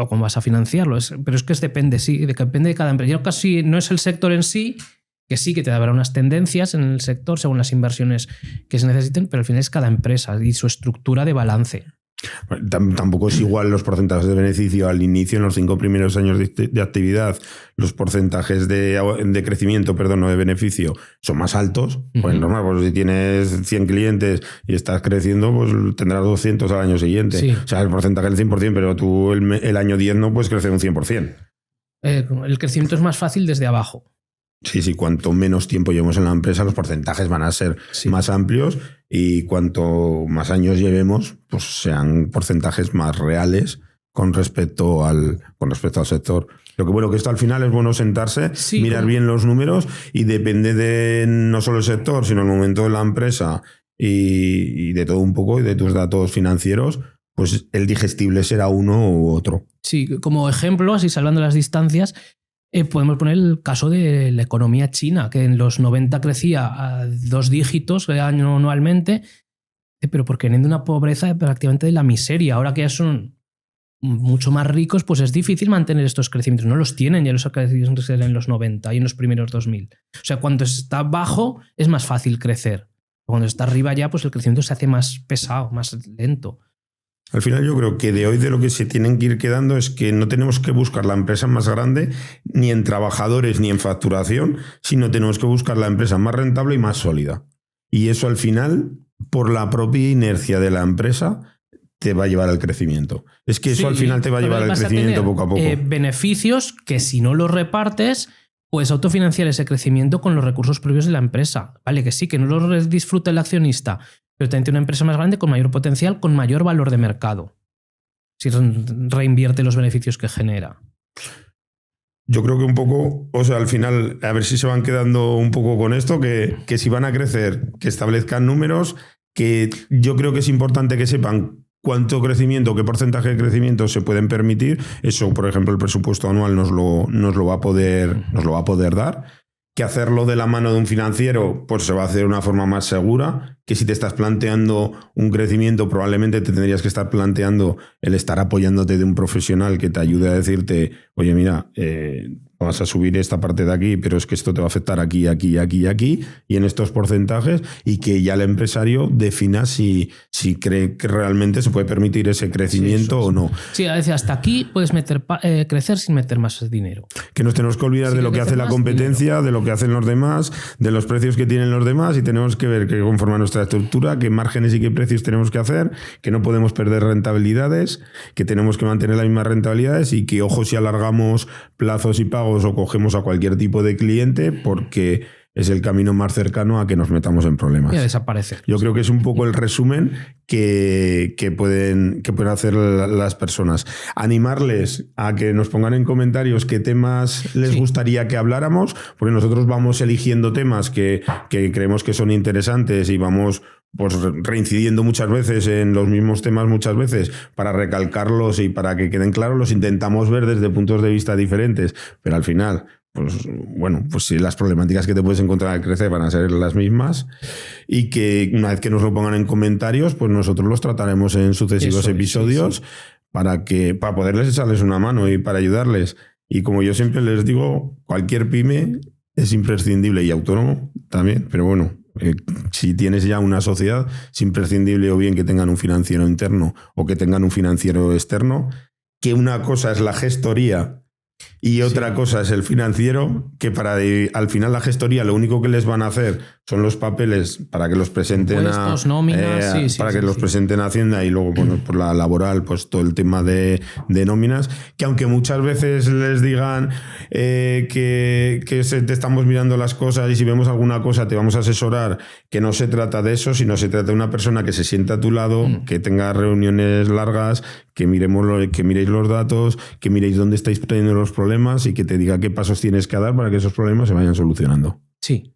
cómo vas a financiarlo. Pero es que depende de cada empresa. Yo casi no es el sector en sí, que sí que te dará unas tendencias en el sector según las inversiones que se necesiten, pero al final es cada empresa y su estructura de balance. Tampoco es igual los porcentajes de beneficio al inicio, en los 5 primeros años de actividad. Los porcentajes de crecimiento, no de beneficio, son más altos. Pues normal, pues si tienes 100 clientes y estás creciendo, pues tendrás 200 al año siguiente. Sí. O sea, el porcentaje es el 100%, pero tú el año 10 no puedes crecer un 100%. El crecimiento es más fácil desde abajo. Sí, cuanto menos tiempo llevemos en la empresa, los porcentajes van a ser más amplios, y cuanto más años llevemos, pues sean porcentajes más reales con respecto al sector. Lo que esto al final es bueno sentarse, mirar bien los números, y depende de no solo el sector, sino el momento de la empresa y de todo un poco, y de tus datos financieros, pues el digestible será uno u otro. Sí, como ejemplo, así salvando las distancias, podemos poner el caso de la economía china, que en los 90 crecía a 2 dígitos anualmente, pero porque vienen de una pobreza prácticamente de la miseria. Ahora que ya son mucho más ricos, pues es difícil mantener estos crecimientos. No los tienen ya los crecimientos en los 90 y en los primeros 2000. O sea, cuando está bajo es más fácil crecer. Cuando está arriba ya, pues el crecimiento se hace más pesado, más lento. Al final yo creo que de hoy de lo que se tienen que ir quedando es que no tenemos que buscar la empresa más grande ni en trabajadores ni en facturación, sino tenemos que buscar la empresa más rentable y más sólida. Y eso al final, por la propia inercia de la empresa, te va a llevar al crecimiento. Es que eso al final te va a llevar al crecimiento poco a poco. Beneficios que si no los repartes, puedes autofinanciar ese crecimiento con los recursos propios de la empresa. Vale, que sí, que no los disfruta el accionista, pero también tiene una empresa más grande con mayor potencial, con mayor valor de mercado, si reinvierte los beneficios que genera. Yo creo que un poco, o sea, al final, a ver si se van quedando un poco con esto, que si van a crecer, que establezcan números, que yo creo que es importante que sepan cuánto crecimiento, qué porcentaje de crecimiento se pueden permitir. Eso, por ejemplo, el presupuesto anual nos lo va a poder dar. que hacerlo de la mano de un financiero pues se va a hacer de una forma más segura, que si te estás planteando un crecimiento probablemente te tendrías que estar planteando el estar apoyándote de un profesional que te ayude a decirte, oye, mira, vas a subir esta parte de aquí, pero es que esto te va a afectar aquí, aquí, aquí, aquí, y en estos porcentajes, y que ya el empresario defina si cree que realmente se puede permitir ese crecimiento o no. Sí, a veces hasta aquí puedes crecer sin meter más dinero. Que nos tenemos que olvidar de lo que hace la competencia, dinero, de lo que hacen los demás, de los precios que tienen los demás, y tenemos que ver qué conforma nuestra estructura, qué márgenes y qué precios tenemos que hacer, que no podemos perder rentabilidades, que tenemos que mantener las mismas rentabilidades y que, ojo, si alargamos plazos y pagos o cogemos a cualquier tipo de cliente, porque es el camino más cercano a que nos metamos en problemas. Y a desaparecer. Yo creo que es un poco el resumen que pueden hacer las personas. Animarles a que nos pongan en comentarios qué temas les gustaría que habláramos, porque nosotros vamos eligiendo temas que creemos que son interesantes y vamos pues reincidiendo muchas veces en los mismos temas muchas veces para recalcarlos y para que queden claros. Los intentamos ver desde puntos de vista diferentes, pero al final pues bueno, pues sí, las problemáticas que te puedes encontrar al crecer van a ser las mismas, y que una vez que nos lo pongan en comentarios, pues nosotros los trataremos en sucesivos episodios para poderles echarles una mano y para ayudarles. Y como yo siempre les digo, cualquier pyme es imprescindible, y autónomo también, pero bueno, si tienes ya una sociedad, es imprescindible o bien que tengan un financiero interno o que tengan un financiero externo, que una cosa es la gestoría y otra cosa es el financiero, que al final la gestoría lo único que les van a hacer son los papeles para que los presenten Impuestos, nóminas, presenten a Hacienda, y luego bueno, por la laboral pues todo el tema de nóminas, que aunque muchas veces les digan que te estamos mirando las cosas y si vemos alguna cosa te vamos a asesorar, que no se trata de eso, sino se trata de una persona que se sienta a tu lado, que tenga reuniones largas, que miréis los datos, que miréis dónde estáis teniendo los problemas y que te diga qué pasos tienes que dar para que esos problemas se vayan solucionando. Sí.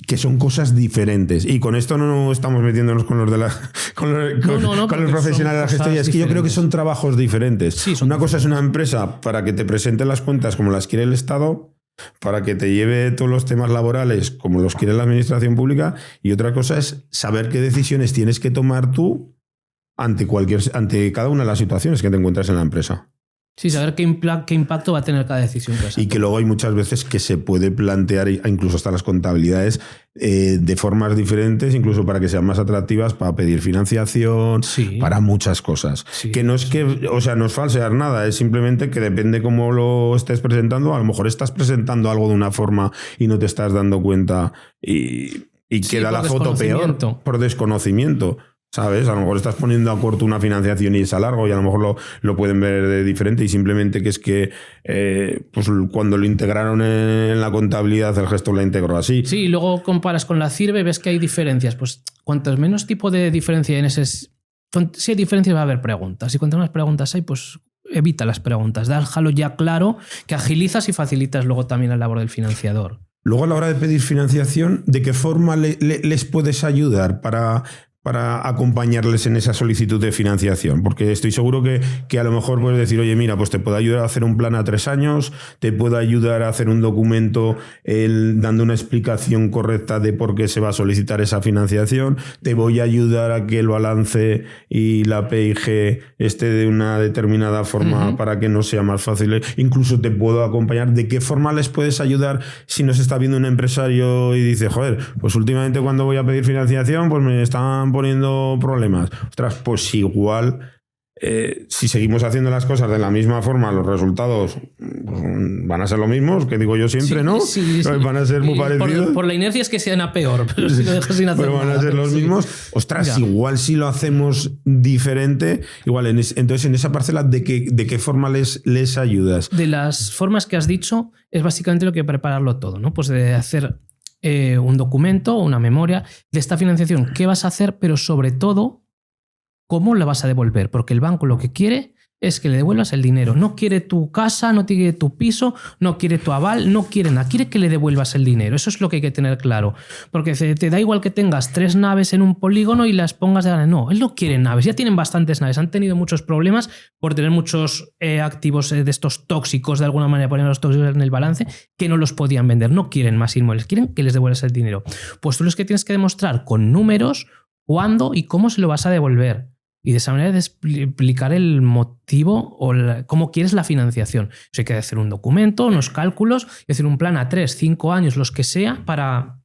Que son cosas diferentes. Y con esto no estamos metiéndonos con los de con los profesionales de la gestoría. Es que yo creo que son trabajos diferentes. Sí, una cosa es una empresa para que te presente las cuentas como las quiere el Estado, para que te lleve todos los temas laborales como los quiere la administración pública, y otra cosa es saber qué decisiones tienes que tomar tú ante cada una de las situaciones que te encuentras en la empresa. Sí, saber qué impacto va a tener cada decisión. Y que luego hay muchas veces que se puede plantear, incluso hasta las contabilidades, de formas diferentes, incluso para que sean más atractivas, para pedir financiación, para muchas cosas. Sí, que no es no es falsear nada, es simplemente que depende cómo lo estés presentando. A lo mejor estás presentando algo de una forma y no te estás dando cuenta y queda la foto peor por desconocimiento. ¿Sabes? A lo mejor estás poniendo a corto una financiación y es a largo, y a lo mejor lo pueden ver de diferente, y simplemente que es que pues cuando lo integraron en la contabilidad el gestor la integró así. Sí, y luego comparas con la CIRBE y ves que hay diferencias. Pues cuantos menos tipo de diferencia en ese... Si hay diferencias va a haber preguntas, y cuantas más preguntas hay, pues evita las preguntas. Déjalo ya claro, que agilizas y facilitas luego también la labor del financiador. Luego, a la hora de pedir financiación, ¿de qué forma les puedes ayudar para acompañarles en esa solicitud de financiación? Porque estoy seguro que a lo mejor puedes decir, oye, mira, pues te puedo ayudar a hacer un plan a 3 años, te puedo ayudar a hacer un documento dando una explicación correcta de por qué se va a solicitar esa financiación, te voy a ayudar a que el balance y la PIG esté de una determinada forma para que no sea más fácil. Incluso te puedo acompañar. ¿De qué forma les puedes ayudar si nos está viendo un empresario y dice, joder, pues últimamente cuando voy a pedir financiación pues me están poniendo problemas? Ostras, pues igual si seguimos haciendo las cosas de la misma forma, los resultados van a ser los mismos, que digo yo siempre, ¿no? Sí. Van a ser muy parecidos. Por la inercia es que sean a peor, pero si lo dejas sin hacer pero van a ser los mismos. Ostras, igual si lo hacemos diferente, igual entonces en esa parcela, ¿de qué forma les ayudas? De las formas que has dicho, es básicamente lo que prepararlo todo, ¿no? Pues de hacer un documento, una memoria de esta financiación, qué vas a hacer, pero sobre todo, cómo la vas a devolver, porque el banco lo que quiere es que le devuelvas el dinero. No quiere tu casa, no quiere tu piso, no quiere tu aval, no quiere nada. Quiere que le devuelvas el dinero. Eso es lo que hay que tener claro. Porque te da igual que tengas 3 naves en un polígono y las pongas de gana. No, él no quiere naves. Ya tienen bastantes naves. Han tenido muchos problemas por tener muchos activos de estos tóxicos, de alguna manera poner los tóxicos en el balance, que no los podían vender. No quieren más inmuebles. Quieren que les devuelvas el dinero. Pues tú lo que tienes que demostrar con números cuándo y cómo se lo vas a devolver. Y de esa manera de explicar el motivo o cómo quieres la financiación. Eso hay que hacer un documento, unos cálculos y hacer un plan a 3, 5 años, los que sea, para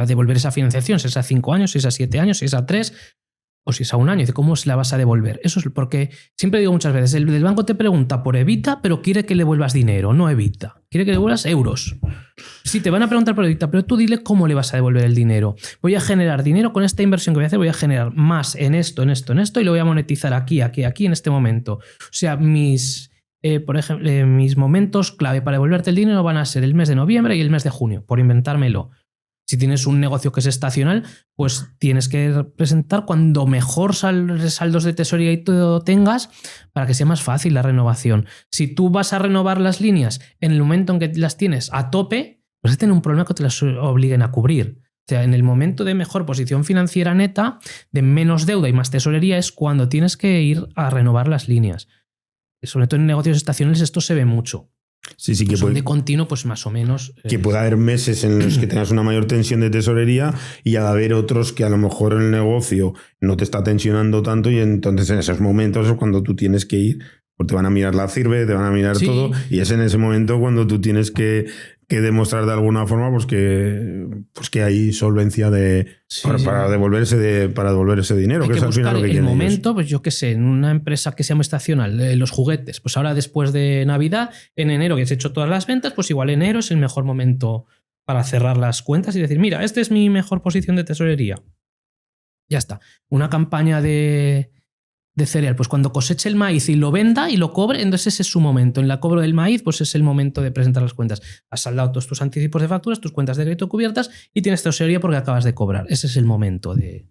devolver esa financiación. Si es a 5 años, si es a 7 años, si es a 3 o si es a 1 año. ¿Cómo se la vas a devolver? Eso es porque siempre digo muchas veces, el banco te pregunta por Evita, pero quiere que le devuelvas dinero, no Evita. Quiere que le devuelvas euros. Sí, te van a preguntar por Evita, pero tú dile cómo le vas a devolver el dinero. Voy a generar dinero con esta inversión que voy a hacer, voy a generar más en esto, en esto, en esto y lo voy a monetizar aquí, aquí, aquí en este momento. O sea, por ejemplo, mis momentos clave para devolverte el dinero van a ser el mes de noviembre y el mes de junio, por inventármelo. Si tienes un negocio que es estacional, pues tienes que presentar cuando mejor saldos de tesorería y todo tengas para que sea más fácil la renovación. Si tú vas a renovar las líneas en el momento en que las tienes a tope, vas a tener un problema que te las obliguen a cubrir. O sea, en el momento de mejor posición financiera neta, de menos deuda y más tesorería, es cuando tienes que ir a renovar las líneas. Sobre todo en negocios estacionales esto se ve mucho. Sí, que son de continuo, pues más o menos. Que puede haber meses en los que tengas una mayor tensión de tesorería y a haber otros que a lo mejor el negocio no te está tensionando tanto y entonces en esos momentos es cuando tú tienes que ir, porque te van a mirar la CIRBE, te van a mirar todo y es en ese momento cuando tú tienes que demostrar de alguna forma pues que hay solvencia para devolver ese dinero, hay que es al final lo que quieren el momento, ellos. Pues yo qué sé, en una empresa que se llama estacional, los juguetes, pues ahora después de Navidad, en enero que has hecho todas las ventas, pues igual enero es el mejor momento para cerrar las cuentas y decir, mira, esta es mi mejor posición de tesorería. Ya está. Una campaña de cereal, pues cuando coseche el maíz y lo venda y lo cobre, entonces ese es su momento. En la cobro del maíz, pues es el momento de presentar las cuentas. Has saldado todos tus anticipos de facturas, tus cuentas de crédito cubiertas y tienes tesorería porque acabas de cobrar. Ese es el momento de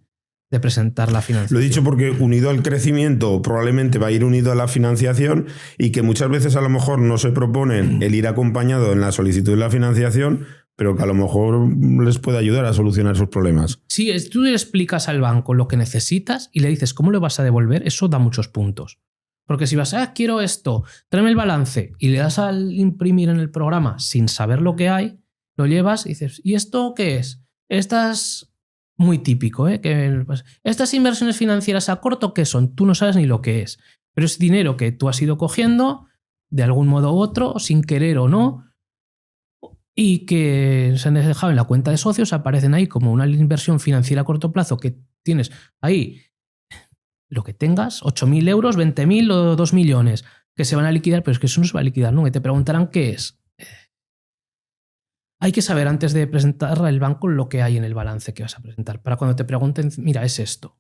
presentar la financiación. Lo he dicho porque unido al crecimiento probablemente va a ir unido a la financiación y que muchas veces a lo mejor no se proponen el ir acompañado en la solicitud de la financiación, pero que a lo mejor les puede ayudar a solucionar sus problemas. Sí, tú le explicas al banco lo que necesitas y le dices cómo lo vas a devolver, eso da muchos puntos. Porque si vas, quiero esto, tráeme el balance y le das al imprimir en el programa sin saber lo que hay, lo llevas y dices, ¿y esto qué es? Estas, muy típico, estas inversiones financieras a corto, ¿qué son? Tú no sabes ni lo que es. Pero es dinero que tú has ido cogiendo de algún modo u otro, sin querer o no, y que se han dejado en la cuenta de socios, aparecen ahí como una inversión financiera a corto plazo que tienes ahí lo que tengas, 8.000 euros, 20.000 o 2 millones, que se van a liquidar, pero es que eso no se va a liquidar, ¿no? Que te preguntarán qué es. Hay que saber antes de presentar al banco lo que hay en el balance que vas a presentar, para cuando te pregunten, mira, es esto.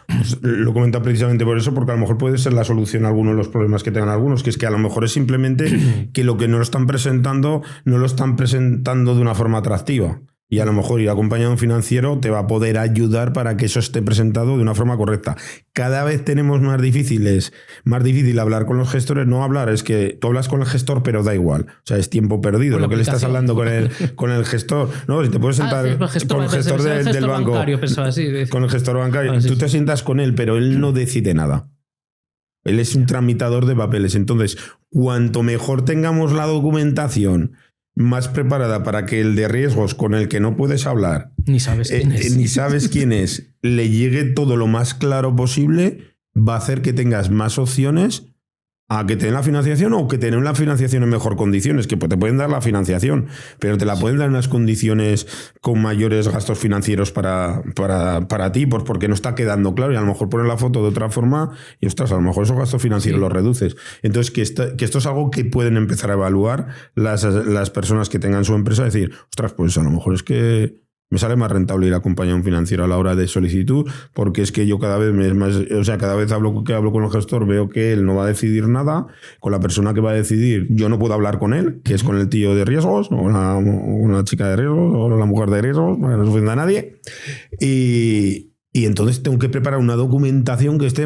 Pues lo comenta precisamente por eso, porque a lo mejor puede ser la solución a algunos de los problemas que tengan algunos, que es que a lo mejor es simplemente que lo que no lo están presentando de una forma atractiva. Y a lo mejor ir acompañado de un financiero te va a poder ayudar para que eso esté presentado de una forma correcta. Cada vez tenemos más difícil hablar con los gestores. No hablar, es que tú hablas con el gestor, pero da igual. O sea, es tiempo perdido. Lo que le estás hablando con el gestor. No, si te puedes sentar con el gestor del banco. Con el gestor bancario. Tú te sientas con él, pero él no decide nada. Él es un tramitador de papeles. Entonces, cuanto mejor tengamos la documentación más preparada para que el de riesgos con el que no puedes hablar ni sabes quién es le llegue todo lo más claro posible, va a hacer que tengas más opciones a que te den la financiación o que te den la financiación en mejor condiciones, que te pueden dar la financiación, pero te la pueden dar en unas condiciones con mayores gastos financieros para ti, pues porque no está quedando claro y a lo mejor pones la foto de otra forma y ostras, a lo mejor esos gastos financieros los reduces. Entonces, que esto es algo que pueden empezar a evaluar las personas que tengan su empresa, decir, ostras, pues a lo mejor es que me sale más rentable ir a acompañar a un financiero a la hora de solicitud, porque es que yo cada vez hablo con el gestor, veo que él no va a decidir nada, con la persona que va a decidir yo no puedo hablar con él, que es con el tío de riesgos, o una chica de riesgos, o la mujer de riesgos, para que no se ofenda a nadie, y entonces tengo que preparar una documentación que esté,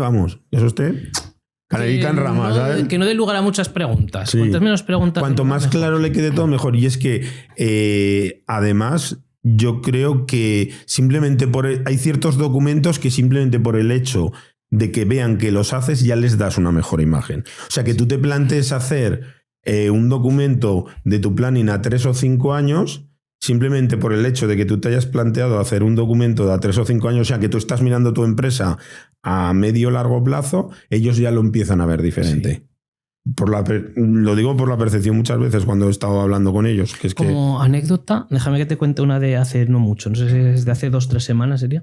Canarica en rama, ¿sabes? Que no dé lugar a muchas preguntas. Sí. Cuantas menos preguntas. Cuanto más mejor. claro le quede todo, mejor. Y es que, además, yo creo que simplemente hay ciertos documentos que simplemente por el hecho de que vean que los haces ya les das una mejor imagen. O sea, que tú te plantees hacer un documento de tu planning a 3 o 5 años, simplemente por el hecho de que tú te hayas planteado hacer un documento de a 3 o 5 años, o sea, que tú estás mirando tu empresa a medio o largo plazo, ellos ya lo empiezan a ver diferente. Sí. Lo digo por la percepción muchas veces cuando he estado hablando con ellos. Que es Como anécdota, déjame que te cuente una de hace no mucho, no sé si es de hace 2 o 3 semanas sería.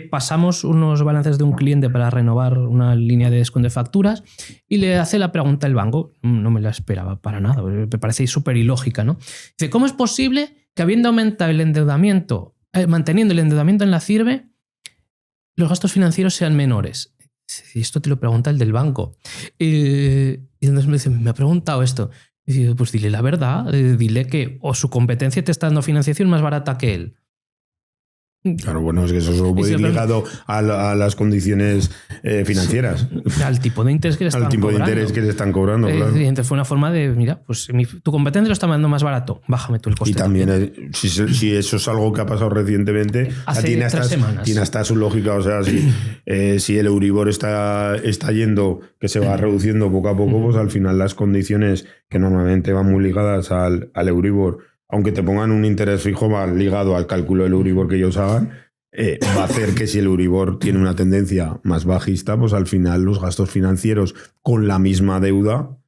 Pasamos unos balances de un cliente para renovar una línea de descuento de facturas y le hace la pregunta el banco. No me la esperaba para nada, me parece súper ilógica, ¿no? Dice, ¿cómo es posible que habiendo aumentado el endeudamiento, manteniendo el endeudamiento en la CIRBE, los gastos financieros sean menores? Y esto te lo pregunta el del banco. Y entonces me dice, me ha preguntado esto. Y digo, pues dile la verdad, dile que o su competencia te está dando financiación más barata que él. Claro, bueno, es que eso puede ir ligado a las condiciones financieras. Al tipo de interés que le están cobrando. Al tipo de interés que le están cobrando, claro. Y entonces fue una forma de, mira, pues tu competencia lo está dando más barato, bájame tú el coste. Y también, si eso es algo que ha pasado recientemente, tiene hasta su lógica. O sea, si el Euribor está yendo, que se va reduciendo poco a poco, pues al final las condiciones que normalmente van muy ligadas al Euribor, aunque te pongan un interés fijo, va ligado al cálculo del Euribor que ellos hagan, va a hacer que si el Euribor tiene una tendencia más bajista, pues al final los gastos financieros con la misma deuda...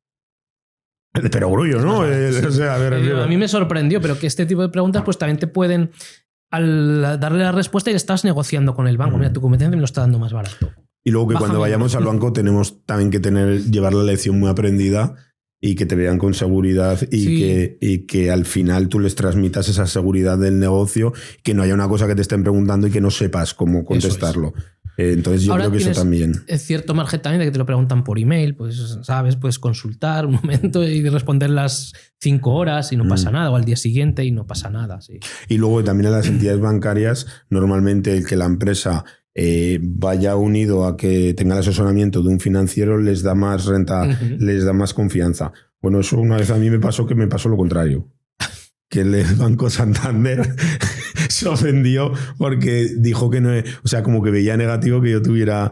Pero grullo, ¿no? O sea, a mí me sorprendió, pero que este tipo de preguntas pues también te pueden, al darle la respuesta, y estás negociando con el banco. Mira, tu competencia me lo está dando más barato. Y luego que cuando vayamos al banco tenemos también que llevar la lección muy aprendida y que te vean con seguridad y que al final tú les transmitas esa seguridad del negocio, que no haya una cosa que te estén preguntando y que no sepas cómo contestarlo. Entonces yo creo que eso también. Es cierto margen también de que te lo preguntan por email, pues sabes, puedes consultar un momento y responder las 5 horas y no pasa nada, o al día siguiente y no pasa nada. Sí. Y luego también a las entidades bancarias, normalmente el que la empresa vaya unido a que tenga el asesoramiento de un financiero les da más renta, les da más confianza. Bueno, eso una vez a mí me pasó lo contrario. Que el Banco Santander se ofendió porque dijo que no, o sea, como que veía negativo que yo tuviera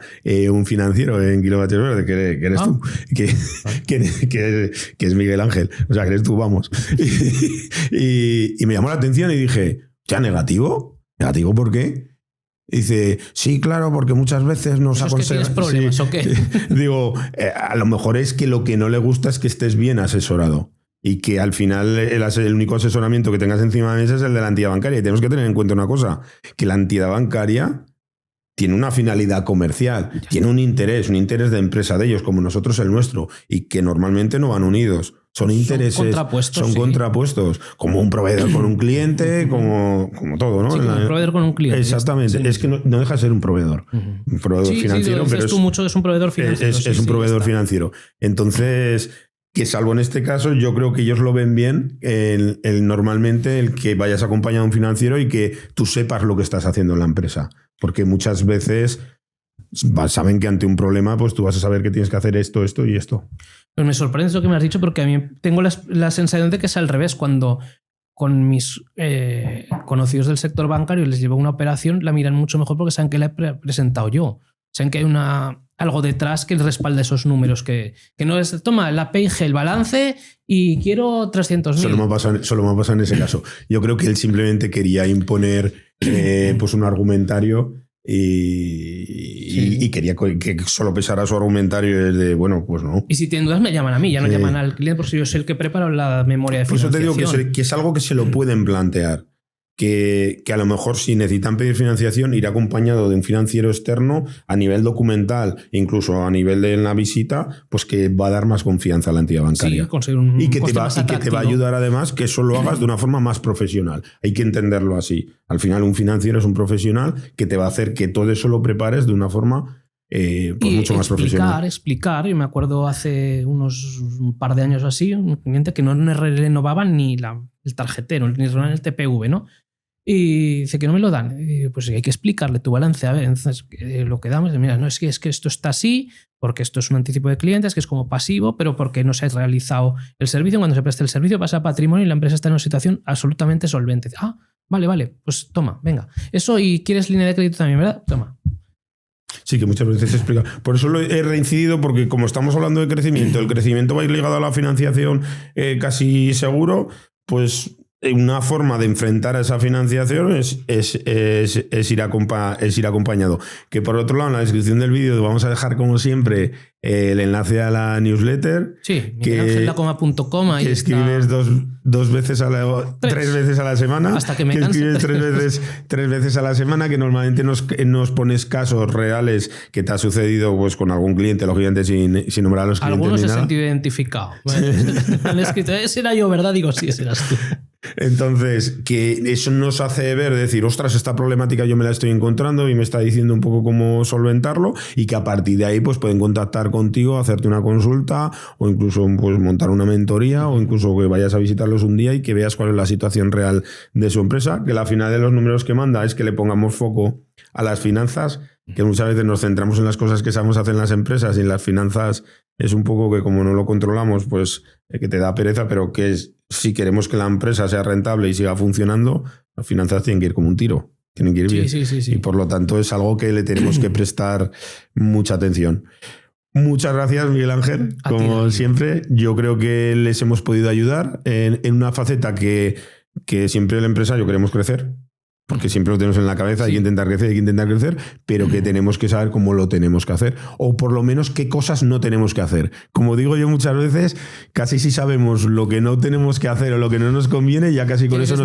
un financiero en kilovatios hora, que eres tú, que es Miguel Ángel, o sea, que eres tú, vamos. Y me llamó la atención y dije, ¿ya negativo? ¿Negativo por qué? Y dice, sí, claro, porque muchas veces nos aconsejan... ¿Es que tienes problemas o qué? Digo, a lo mejor es que lo que no le gusta es que estés bien asesorado. Y que al final el único asesoramiento que tengas encima de la mesa es el de la entidad bancaria. Y tenemos que tener en cuenta una cosa, que la entidad bancaria tiene una finalidad comercial, tiene un interés de empresa de ellos, como nosotros el nuestro, y que normalmente no van unidos. Son intereses, son contrapuestos, como un proveedor con un cliente, como todo, ¿no? Sí, como un proveedor con un cliente. Exactamente, sí. Es que no deja de ser un proveedor. Un proveedor financiero, pero tú mucho, es un proveedor financiero. Es un proveedor financiero. Entonces, que salvo en este caso, yo creo que ellos lo ven bien, normalmente el que vayas acompañado de un financiero y que tú sepas lo que estás haciendo en la empresa. Porque muchas veces saben que ante un problema pues tú vas a saber que tienes que hacer esto y esto. Pues me sorprende eso que me has dicho, porque a mí tengo la sensación de que es al revés. Cuando con mis conocidos del sector bancario les llevo una operación, la miran mucho mejor porque saben que la he presentado yo. Saben que hay algo detrás que respalda esos números, que no es, toma, la PIG, el balance y quiero 300.000. Solo me ha pasado en ese caso. Yo creo que él simplemente quería imponer pues un argumentario y quería que solo pesara su argumentario de, bueno, pues no. Y si tienen dudas me llaman a mí, ya no llaman al cliente, por si yo soy el que preparo la memoria de financiación. Por eso te digo que es algo que se lo pueden plantear. Que a lo mejor si necesitan pedir financiación ir acompañado de un financiero externo a nivel documental, incluso a nivel de la visita, pues que va a dar más confianza a la entidad bancaria. Sí, conseguir un y que te va a ayudar además que eso lo hagas de una forma más profesional. Hay que entenderlo así. Al final un financiero es un profesional que te va a hacer que todo eso lo prepares de una forma pues mucho más profesional. Explicar. Yo me acuerdo hace un par de años así, un cliente que no renovaba ni el tarjetero, ni renovaban el TPV, ¿no? Y dice que no me lo dan. Y pues hay que explicarle tu balance. A ver, entonces lo que damos es, mira, no es que esto está así, porque esto es un anticipo de clientes, que es como pasivo, pero porque no se ha realizado el servicio. Cuando se presta el servicio pasa a patrimonio y la empresa está en una situación absolutamente solvente. Ah, vale, pues toma, venga. Eso, y quieres línea de crédito también, ¿verdad? Toma. Sí, que muchas veces se explica. Por eso lo he reincidido, porque como estamos hablando de crecimiento, el crecimiento va a ir ligado a la financiación casi seguro, pues una forma de enfrentar a esa financiación es ir acompañado. Que por otro lado, en la descripción del vídeo vamos a dejar, como siempre, el enlace a la newsletter. Sí, miguelangelacoma.com. Que escribes tres veces a la semana. Hasta que me canse. Escribes tres veces a la semana, que normalmente nos pones casos reales que te ha sucedido pues con algún cliente, lógicamente sin nombrar a los clientes. Algunos ni se han nada. sentido identificados. Bueno, han escrito, ese era yo, ¿verdad? Digo, sí, ese eras tú. Entonces, que eso nos hace ver, decir, ostras, esta problemática yo me la estoy encontrando y me está diciendo un poco cómo solventarlo, y que a partir de ahí pues pueden contactar contigo, hacerte una consulta, o incluso pues montar una mentoría, o incluso que vayas a visitarlos un día y que veas cuál es la situación real de su empresa, que la final de los números que manda es que le pongamos foco a las finanzas, que muchas veces nos centramos en las cosas que sabemos hacer en las empresas, y en las finanzas es un poco que como no lo controlamos, pues que te da pereza, pero que si queremos que la empresa sea rentable y siga funcionando, las finanzas tienen que ir como un tiro, tienen que ir bien. Sí. Y por lo tanto es algo que le tenemos que prestar mucha atención. Muchas gracias, Miguel Ángel. Como siempre, yo creo que les hemos podido ayudar en una faceta que siempre el empresario queremos crecer, porque siempre lo tenemos en la cabeza, hay que intentar crecer, pero que tenemos que saber cómo lo tenemos que hacer, o por lo menos qué cosas no tenemos que hacer. Como digo yo muchas veces, casi si sabemos lo que no tenemos que hacer o lo que no nos conviene, ya casi con eso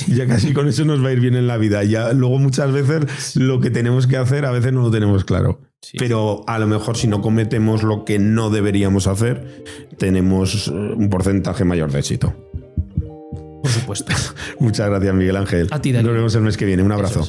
ya casi con eso nos va a ir bien en la vida. Ya luego muchas veces lo que tenemos que hacer a veces no lo tenemos claro. Sí. Pero a lo mejor si no cometemos lo que no deberíamos hacer, tenemos un porcentaje mayor de éxito. Por supuesto. Muchas gracias, Miguel Ángel. A ti, Dani. Nos vemos el mes que viene. Un abrazo.